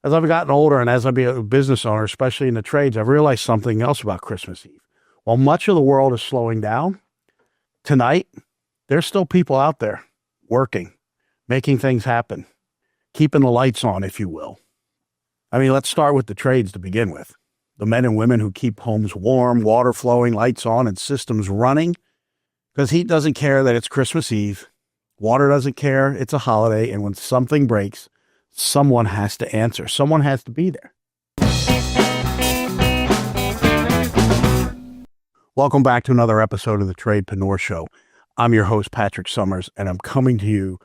As I've gotten older and as I've been a business owner, especially in the trades, I've realized something else about Christmas Eve. While much of the world is slowing down, tonight, there's still people out there working, making things happen, keeping the lights on, if you will. I mean, let's start with the trades to begin with. The men and women who keep homes warm, water flowing, lights on, and systems running, because heat doesn't care that it's Christmas Eve. Water doesn't care it's a holiday. And when something breaks, someone has to answer. Someone has to be there. Welcome back to another episode of the Tradepreneur Show. I'm your host, Patrick Summers, and I'm coming to you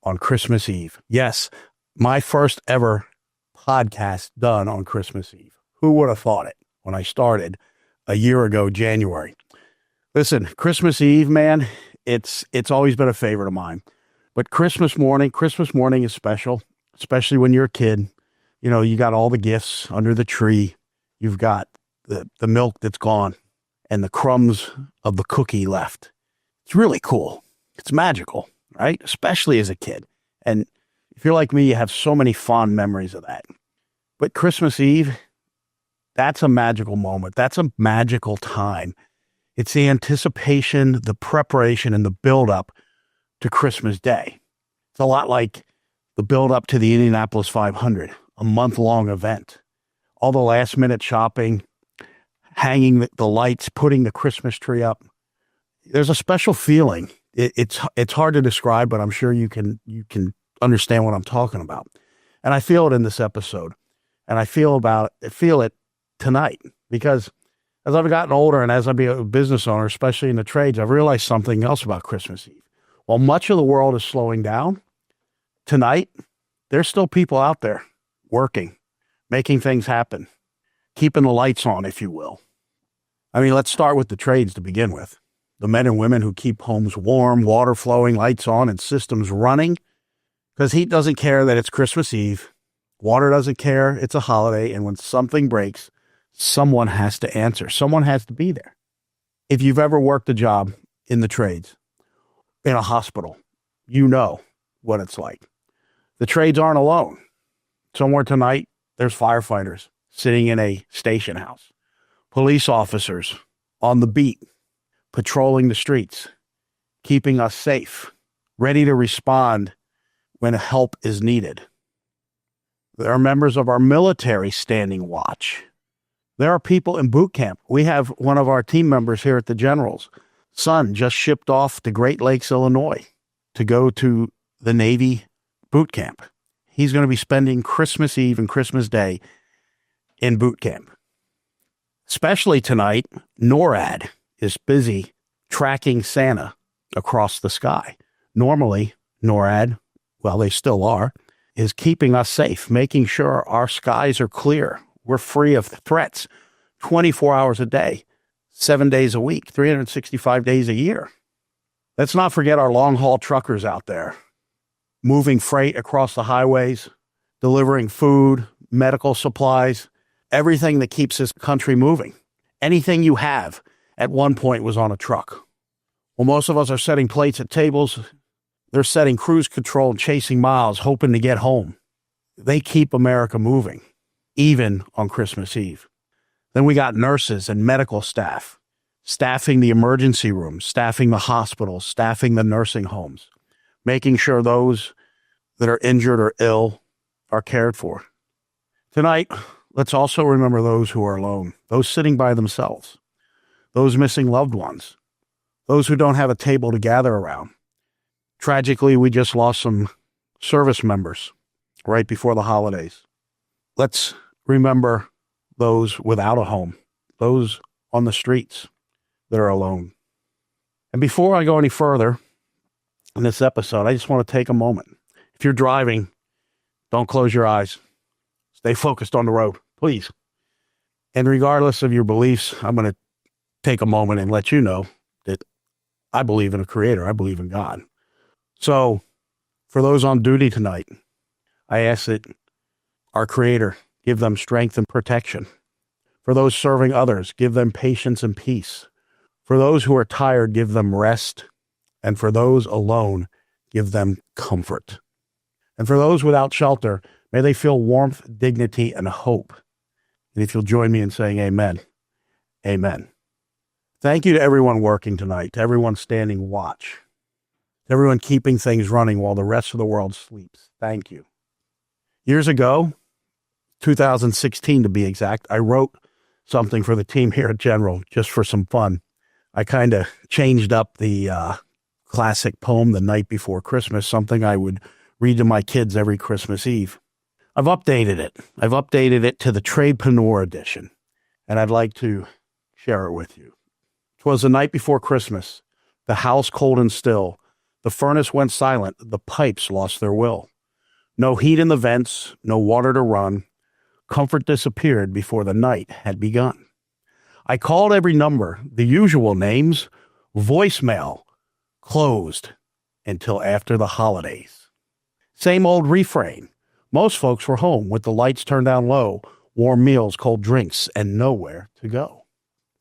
on Christmas Eve. Yes, my first ever podcast done on Christmas Eve. Who would have thought it when I started a year ago, January? Listen, Christmas Eve, man, it's always been a favorite of mine. But Christmas morning is special, especially when you're a kid. You know, you got all the gifts under the tree. You've got the milk that's gone and the crumbs of the cookie left. It's really cool. It's magical, right? Especially as a kid. And if you're like me, you have so many fond memories of that. But Christmas Eve, that's a magical moment. That's a magical time. It's the anticipation, the preparation, and the build-up to Christmas Day. It's a lot like the build-up to the Indianapolis 500, a month-long event. All the last-minute shopping, hanging the lights, putting the Christmas tree up. There's a special feeling. It's hard to describe, but I'm sure you can understand what I'm talking about. And I feel it in this episode. And I feel it tonight, because as I've gotten older and as I've been a business owner, especially in the trades, I've realized something else about Christmas Eve. While much of the world is slowing down, tonight, there's still people out there working, making things happen, keeping the lights on, if you will. I mean, let's start with the trades to begin with. The men and women who keep homes warm, water flowing, lights on, and systems running, because heat doesn't care that it's Christmas Eve. Water doesn't care it's a holiday. And when something breaks, someone has to answer. Someone has to be there. If you've ever worked a job in the trades, in a hospital, you know what it's like. The trades aren't alone. Somewhere tonight, there's firefighters sitting in a station house, police officers on the beat, patrolling the streets, keeping us safe, ready to respond when help is needed. There are members of our military standing watch. There are people in boot camp. We have one of our team members here at the General's son just shipped off to Great Lakes, Illinois to go to the Navy boot camp. He's going to be spending Christmas Eve and Christmas Day in boot camp. Especially tonight, NORAD is busy tracking Santa across the sky. Normally, NORAD, well, they still are, is keeping us safe, making sure our skies are clear. We're free of threats 24 hours a day, 7 days a week, 365 days a year. Let's not forget our long-haul truckers out there, moving freight across the highways, delivering food, medical supplies, everything that keeps this country moving. Anything you have at one point was on a truck. Well, most of us are setting plates at tables. They're setting cruise control and chasing miles, hoping to get home. They keep America moving, even on Christmas Eve. Then we got nurses and medical staff, staffing the emergency rooms, staffing the hospitals, staffing the nursing homes, making sure those that are injured or ill are cared for. Tonight, let's also remember those who are alone, those sitting by themselves, those missing loved ones, those who don't have a table to gather around. Tragically, we just lost some service members right before the holidays. Let's remember those without a home, those on the streets that are alone. And before I go any further in this episode, I just want to take a moment. If you're driving, don't close your eyes. Stay focused on the road, please. And regardless of your beliefs, I'm going to take a moment and let you know that I believe in a creator. I believe in God. So for those on duty tonight, I ask that our creator give them strength and protection. For those serving others, give them patience and peace. For those who are tired, give them rest. And for those alone, give them comfort. And for those without shelter, May they feel warmth, dignity, and hope. And if you'll join me in saying amen, amen. Thank you to everyone working tonight, to everyone standing watch, to everyone keeping things running while the rest of the world sleeps. Thank you. Years ago, 2016 to be exact, I wrote something for the team here at General just for some fun. I kind of changed up the classic poem, The Night Before Christmas, something I would read to my kids every Christmas Eve. I've updated it. I've updated it to the Tradepreneur edition, and I'd like to share it with you. 'Twas the night before Christmas, the house cold and still. The furnace went silent, the pipes lost their will. No heat in the vents, no water to run. Comfort disappeared before the night had begun. I called every number, the usual names, voicemail, closed until after the holidays. Same old refrain. Most folks were home with the lights turned down low, warm meals, cold drinks, and nowhere to go.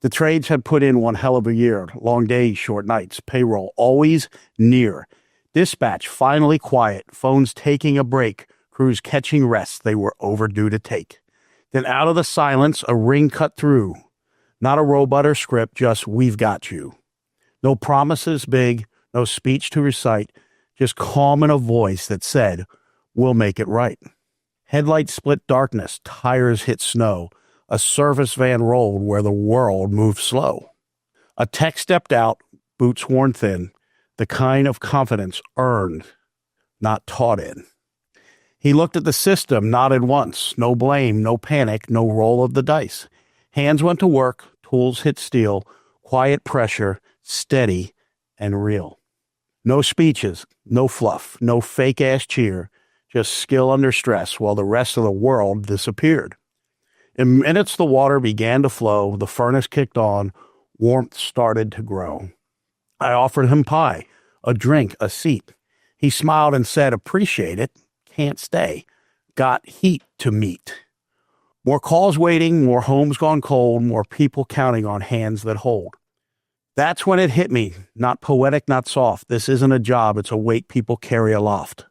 The trades had put in one hell of a year, long days, short nights, payroll always near. Dispatch finally quiet, phones taking a break, crews catching rest they were overdue to take. Then out of the silence, a ring cut through. Not a robot or script, just "we've got you." No promises big, no speech to recite, just calm in a voice that said, "We'll make it right." Headlights split darkness, tires hit snow. A service van rolled where the world moved slow. A tech stepped out, boots worn thin, the kind of confidence earned, not taught in. He looked at the system, nodded once, no blame, no panic, no roll of the dice. Hands went to work, tools hit steel, quiet pressure, steady and real. No speeches, no fluff, no fake-ass cheer, just skill under stress while the rest of the world disappeared. In minutes, the water began to flow, the furnace kicked on, warmth started to grow. I offered him pie, a drink, a seat. He smiled and said, "Appreciate it, can't stay, got heat to meet." More calls waiting, more homes gone cold, more people counting on hands that hold. That's when it hit me, not poetic, not soft. This isn't a job, it's a weight people carry aloft.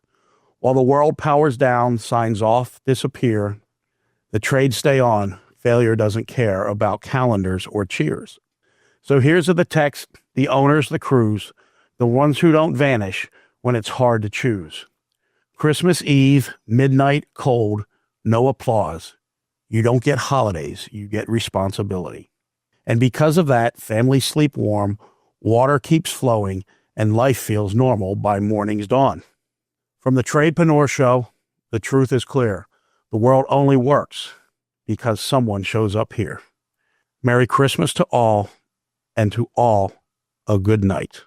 While the world powers down, signs off, disappear, the trades stay on. Failure doesn't care about calendars or cheers. So here's the text, the owners, the crews, the ones who don't vanish when it's hard to choose. Christmas Eve, midnight, cold, no applause. You don't get holidays, you get responsibility. And because of that, families sleep warm, water keeps flowing, and life feels normal by morning's dawn. From the Tradepreneur Show, the truth is clear. The world only works because someone shows up here. Merry Christmas to all, and to all, a good night.